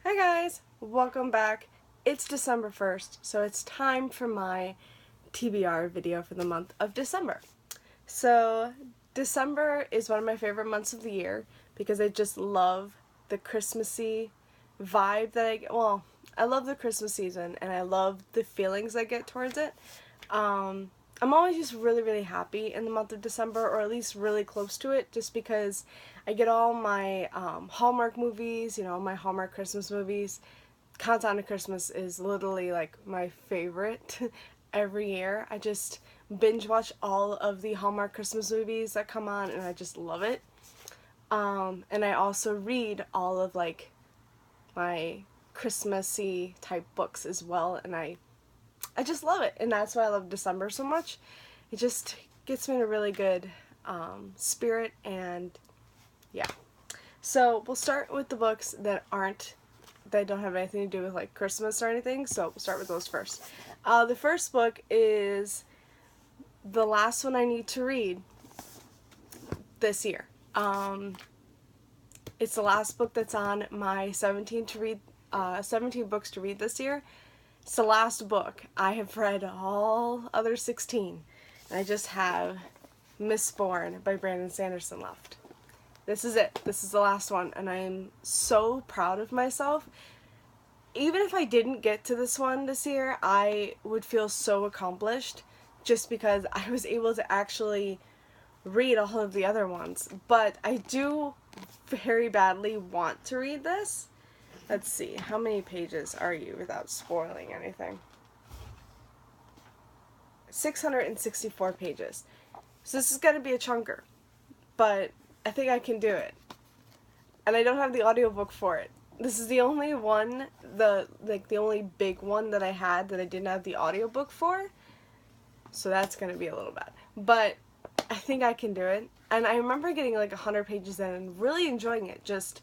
Hi guys, welcome back. It's December 1st, so it's time for my TBR video for the month of December. So December is one of my favorite months of the year because I just love the Christmassy vibe that I get. Well, I love the Christmas season and I love the feelings I get towards it. I'm always just really happy in the month of December, or at least really close to it, just because I get all my Hallmark movies, my Hallmark Christmas movies. Countdown to Christmas is literally like my favorite every year. I just binge watch all of the Hallmark Christmas movies that come on and I just love it. And I also read all of like my Christmassy type books as well, and I just love it, and that's why I love December so much. It just gets me in a really good spirit, and yeah. So we'll start with the books that don't have anything to do with like Christmas or anything, so we'll start with those first. The first book is the last one I need to read this year. It's the last book that's on my 17 books to read this year. It's the last book. I have read all other 16, and I just have Mistborn by Brandon Sanderson left. This is it. This is the last one, and I am so proud of myself. Even if I didn't get to this one this year, I would feel so accomplished just because I was able to actually read all of the other ones. But I do very badly want to read this. Let's see, how many pages are you without spoiling anything? 664 pages. So this is going to be a chunker, but I think I can do it. And I don't have the audiobook for it. This is the only one, the only big one that I had that I didn't have the audiobook for. So that's going to be a little bad. But I think I can do it. And I remember getting like 100 pages in and really enjoying it, just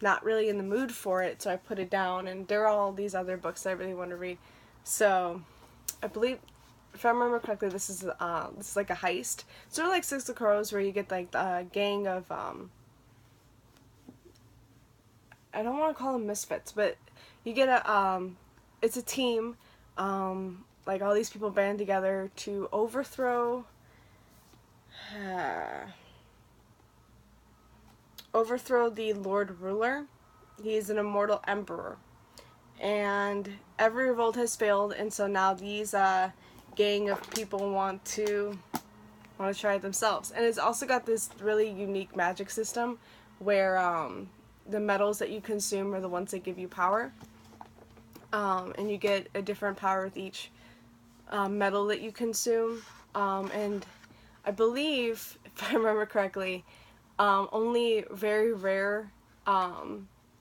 not really in the mood for it, so I put it down, and there are all these other books that I really want to read. So I believe, if I remember correctly, this is like a heist, sort of like Six of Crows, where you get like a gang of I don't want to call them misfits, but you get it's a team, like all these people band together to overthrow the Lord Ruler. He's an immortal emperor, and every revolt has failed, and so now these gang of people want to try it themselves. And it's also got this really unique magic system where the metals that you consume are the ones that give you power, and you get a different power with each metal that you consume. And I believe, if I remember correctly, only very rare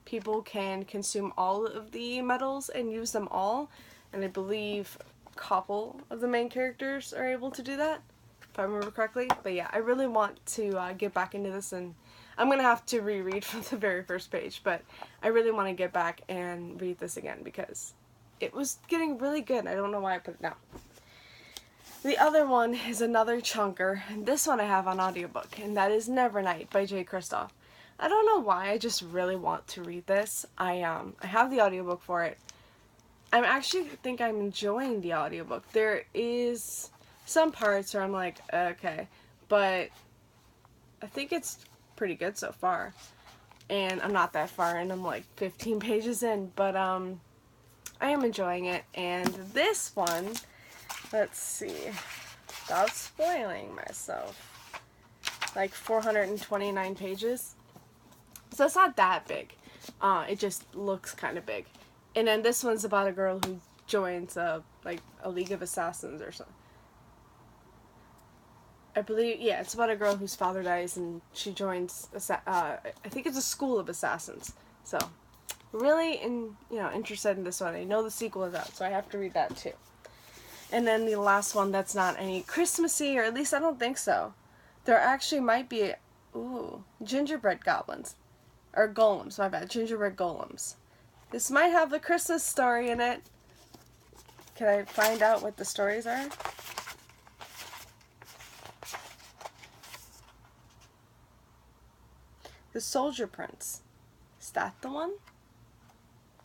people can consume all of the metals and use them all, and I believe a couple of the main characters are able to do that, if I remember correctly. But yeah, I really want to get back into this, and I'm going to have to reread from the very first page, but I really want to get back and read this again because it was getting really good. I don't know why I put it down. The other one is another chunker, and this one I have on audiobook, and that is Nevernight by Jay Kristoff. I don't know why, I just really want to read this. I have the audiobook for it. I actually think I'm enjoying the audiobook. There is some parts where I'm like, okay, but I think it's pretty good so far. And I'm not that far in, I'm like 15 pages in, but I am enjoying it. And this one, let's see, without spoiling myself, like 429 pages. So it's not that big. It just looks kind of big. And then this one's about a girl who joins like a League of Assassins or something. I believe, yeah, it's about a girl whose father dies and she joins, I think it's a school of assassins. So, really interested in this one. I know the sequel is out, so I have to read that too. And then the last one that's not any Christmassy, or at least I don't think so. There actually might be, gingerbread goblins. Or golems, my bad. Gingerbread golems. This might have a Christmas story in it. Can I find out what the stories are? The Soldier Prince. Is that the one?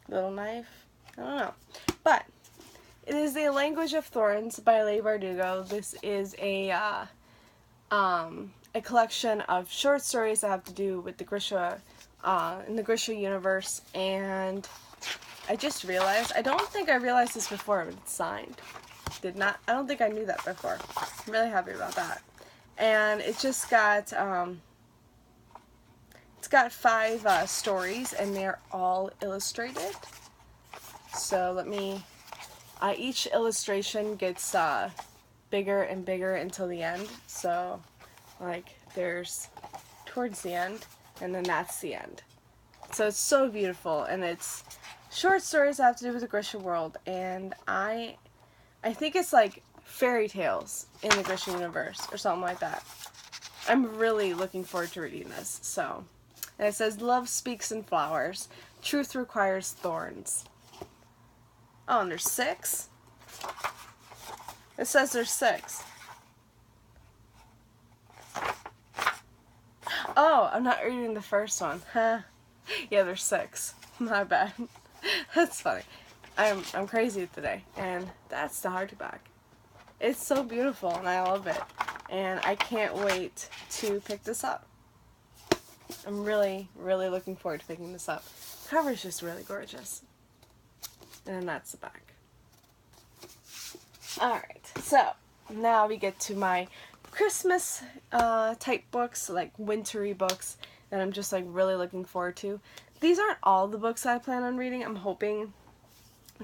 Little Knife. I don't know. But it is The Language of Thorns by Leigh Bardugo. This is a collection of short stories that have to do with the Grisha, in the Grisha universe, and I just realized, I don't think I realized this before, but it's signed. I don't think I knew that before. I'm really happy about that. And it just got, it's got 5 stories, and they're all illustrated. So each illustration gets bigger and bigger until the end. So, like, there's towards the end, and then that's the end. So it's so beautiful, and it's short stories that have to do with the Grisha world, and I think it's like fairy tales in the Grisha universe, or something like that. I'm really looking forward to reading this, so. And it says, love speaks in flowers, truth requires thorns. Oh, and there's 6? It says there's 6. Oh, I'm not reading the first one. Huh? Yeah, there's 6. My bad. That's funny. I'm crazy today, and that's the hardback. It's so beautiful, and I love it. And I can't wait to pick this up. I'm really, really looking forward to picking this up. The cover is just really gorgeous. And then that's the back. Alright, so now we get to my Christmas type books, like wintry books, that I'm just like really looking forward to. These aren't all the books I plan on reading. I'm hoping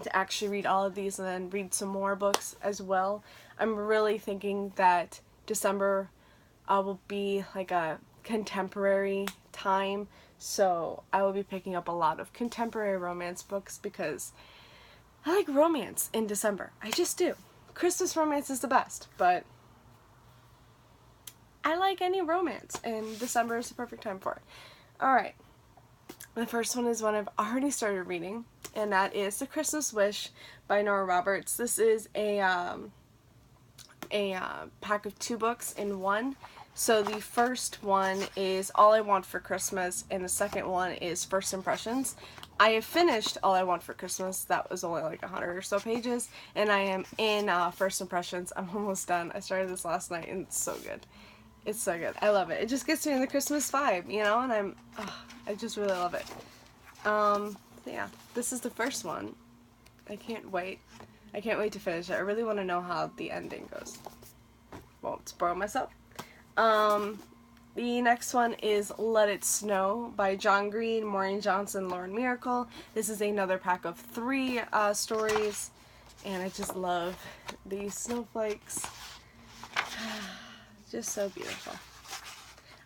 to actually read all of these and then read some more books as well. I'm really thinking that December will be like a contemporary time, so I will be picking up a lot of contemporary romance books because I like romance in December. I just do. Christmas romance is the best, but I like any romance, and December is the perfect time for it. Alright, the first one is one I've already started reading, and that is The Christmas Wish by Nora Roberts. This is a pack of 2 books in one. So the first one is All I Want for Christmas, and the second one is First Impressions. I have finished All I Want for Christmas. That was only like 100 or so pages, and I am in First Impressions. I'm almost done. I started this last night, and it's so good. It's so good. I love it. It just gets me in the Christmas vibe, you know, and I just really love it. So yeah, this is the first one. I can't wait. I can't wait to finish it. I really want to know how the ending goes. Won't spoil myself. The next one is Let It Snow by John Green, Maureen Johnson, Lauren Miracle. This is another pack of 3 stories, and I just love these snowflakes. Just so beautiful.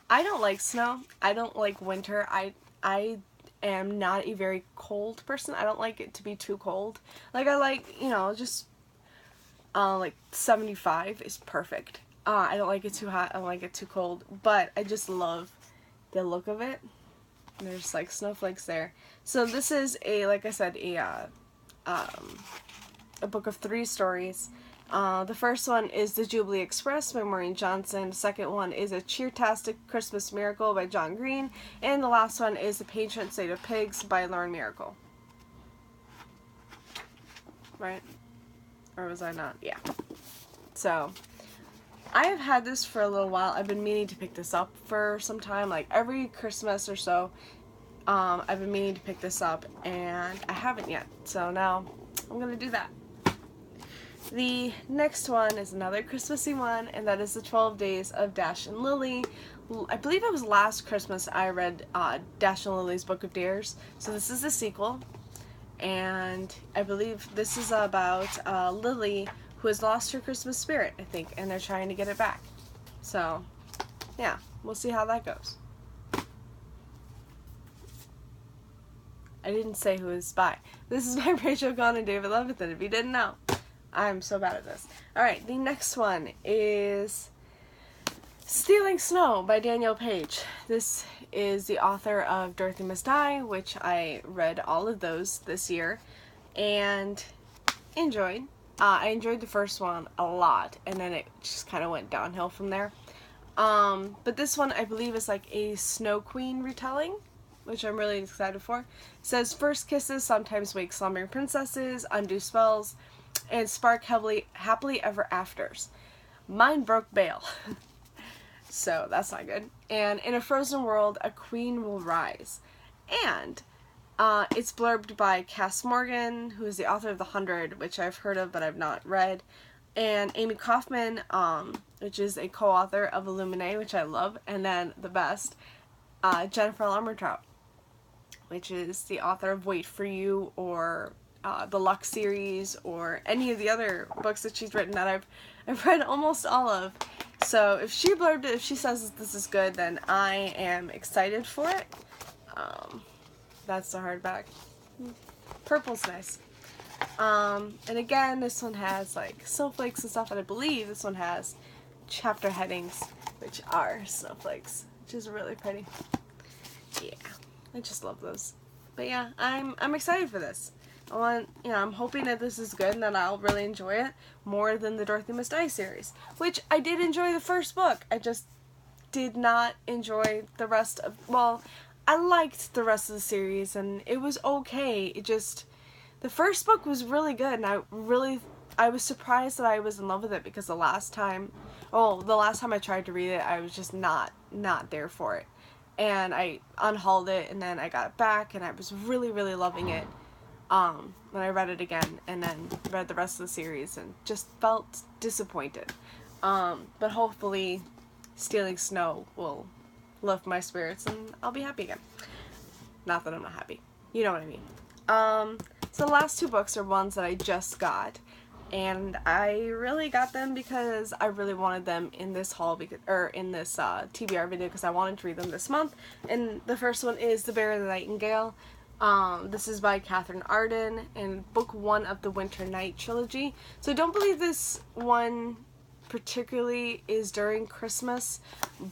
I don't like snow. I don't like winter. I am not a very cold person. I don't like it to be too cold. Like, I like, you know, just like 75 is perfect. I don't like it too hot. I don't like it too cold. But I just love the look of it. And there's like snowflakes there. So this is like I said, a book of 3 stories. The first one is The Jubilee Express by Maureen Johnson. The second one is A Cheertastic Christmas Miracle by John Green. And the last one is The Patient State of Pigs by Lauren Miracle. Right? Or was I not? Yeah. So, I have had this for a little while. I've been meaning to pick this up for some time. Like, every Christmas or so, I've been meaning to pick this up, and I haven't yet. So now, I'm going to do that. The next one is another Christmassy one, and that is The 12 Days of Dash and Lily. I believe it was last Christmas I read Dash and Lily's Book of Dares. So this is the sequel, and I believe this is about Lily, who has lost her Christmas spirit, I think, and they're trying to get it back. So, yeah, we'll see how that goes. I didn't say who is by. This is by Rachel Cohn and David Leviathan, if you didn't know. I'm so bad at this. Alright, the next one is Stealing Snow by Danielle Page. This is the author of Dorothy Must Die, which I read all of those this year and enjoyed. I enjoyed the first one a lot, and then it just kind of went downhill from there. But this one, I believe, is like a Snow Queen retelling. which I'm really excited for. It says, first kisses sometimes wake slumbering princesses, undo spells, and spark happily ever afters. Mine broke bail. So that's not good. And in a frozen world, a queen will rise. And it's blurbed by Cass Morgan, who is the author of The 100, which I've heard of but I've not read, and Amy Kaufman, which is a co-author of Illuminae, which I love, and then the best, Jennifer Armentrout, which is the author of Wait For You, or the Lux series, or any of the other books that she's written that I've read almost all of. So if she blurbed it, if she says this is good, then I am excited for it. That's the hardback. Purple's nice. And again, this one has like snowflakes and stuff, and I believe this one has chapter headings, which are snowflakes, which is really pretty. Yeah, I just love those. But yeah, I'm excited for this. I'm hoping that this is good and that I'll really enjoy it more than the Dorothy Must Die series, which I did enjoy the first book. I just did not enjoy the rest of, well, I liked the rest of the series and it was okay. It just, the first book was really good, and I was surprised that I was in love with it, because the last time I tried to read it, I was just not there for it. And I unhauled it, and then I got it back, and I was really, really loving it. When I read it again, and then read the rest of the series, and just felt disappointed. But hopefully Stealing Snow will lift my spirits, and I'll be happy again. Not that I'm not happy. You know what I mean. So the last two books are ones that I just got, and I really got them because I really wanted them in this haul, in this TBR video, because I wanted to read them this month. And the first one is The Bear and the Nightingale. This is by Catherine Arden, and book 1 of the Winter Night trilogy. So I don't believe this one particularly is during Christmas,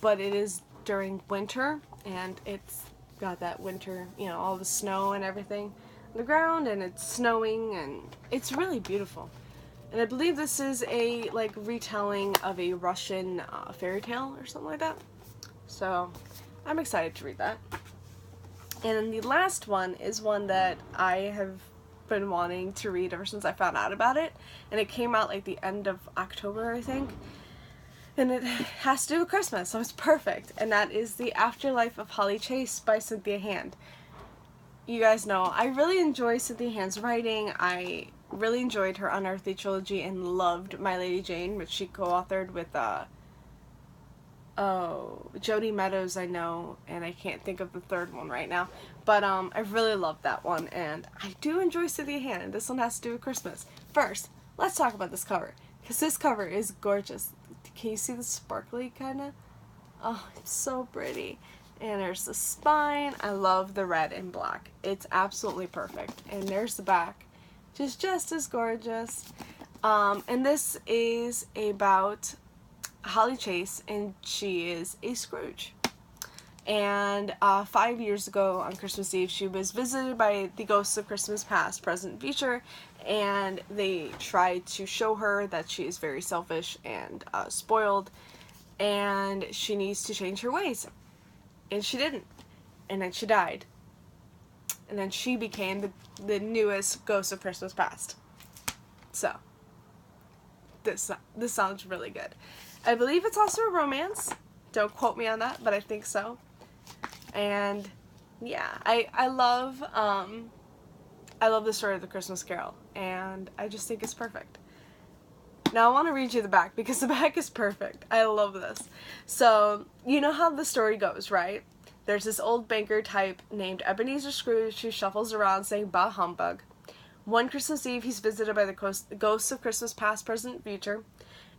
but it is during winter, and it's got that winter, all the snow and everything on the ground, and it's snowing, and it's really beautiful. And I believe this is a retelling of a Russian fairy tale or something like that. So I'm excited to read that. And then the last one is one that I have been wanting to read ever since I found out about it, and it came out the end of October, I think. And it has to do with Christmas, so it's perfect. And that is The Afterlife of Holly Chase by Cynthia Hand. You guys know, I really enjoy Cynthia Hand's writing. I really enjoyed her Unearthly trilogy and loved My Lady Jane, which she co-authored with, Jody Meadows, I know, and I can't think of the third one right now. But, I really loved that one, and I do enjoy Cynthia Hand, and this one has to do with Christmas. First, let's talk about this cover, because this cover is gorgeous. Can you see the sparkly kinda? Oh, it's so pretty. And there's the spine. I love the red and black. It's absolutely perfect. And there's the back, which is just as gorgeous. And this is about Holly Chase, and she is a Scrooge. And 5 years ago on Christmas Eve, she was visited by the ghosts of Christmas past, present, future, and they tried to show her that she is very selfish and spoiled, and she needs to change her ways. And she didn't. And then she died. And then she became the newest ghost of Christmas past. So, this sounds really good. I believe it's also a romance. Don't quote me on that, but I think so. And yeah, I love the story of the Christmas Carol, and I just think it's perfect. Now I want to read you the back, because the back is perfect. I love this. So, you know how the story goes, right? There's this old banker type named Ebenezer Scrooge who shuffles around saying bah humbug. One Christmas Eve, he's visited by the ghosts of Christmas past, present, future.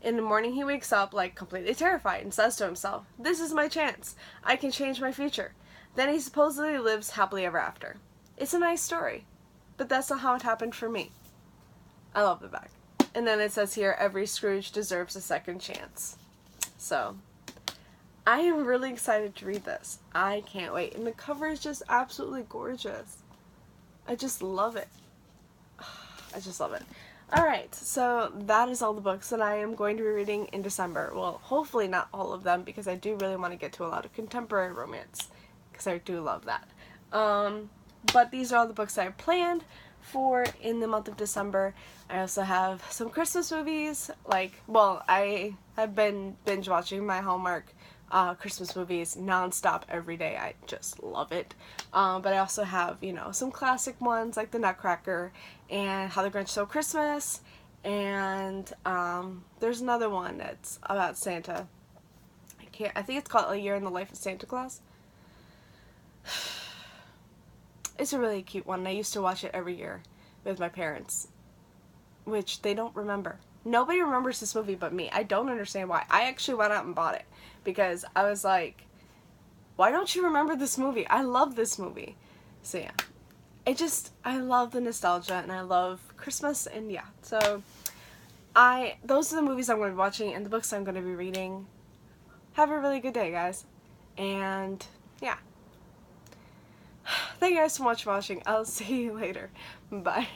In the morning, he wakes up completely terrified and says to himself, "This is my chance. I can change my future." Then he supposedly lives happily ever after. It's a nice story, but that's not how it happened for me. I love the back. And then it says here, every Scrooge deserves a second chance. So, I am really excited to read this. I can't wait. And the cover is just absolutely gorgeous. I just love it. I just love it. Alright, so that is all the books that I am going to be reading in December. Well, hopefully not all of them, because I do really want to get to a lot of contemporary romance, because I do love that. But these are all the books I planned for in the month of December. I also have some Christmas movies, I have been binge watching my Hallmark Christmas movies nonstop every day. I just love it. But I also have, some classic ones like The Nutcracker and How the Grinch Stole Christmas, and there's another one that's about Santa. I think it's called A Year in the Life of Santa Claus. It's a really cute one. I used to watch it every year with my parents, which they don't remember. Nobody remembers this movie but me. I don't understand why. I actually went out and bought it because I was like, why don't you remember this movie? I love this movie. So yeah, I love the nostalgia and I love Christmas, and yeah. So those are the movies I'm going to be watching and the books I'm going to be reading. Have a really good day, guys. And yeah. Thank you guys so much for watching. I'll see you later. Bye.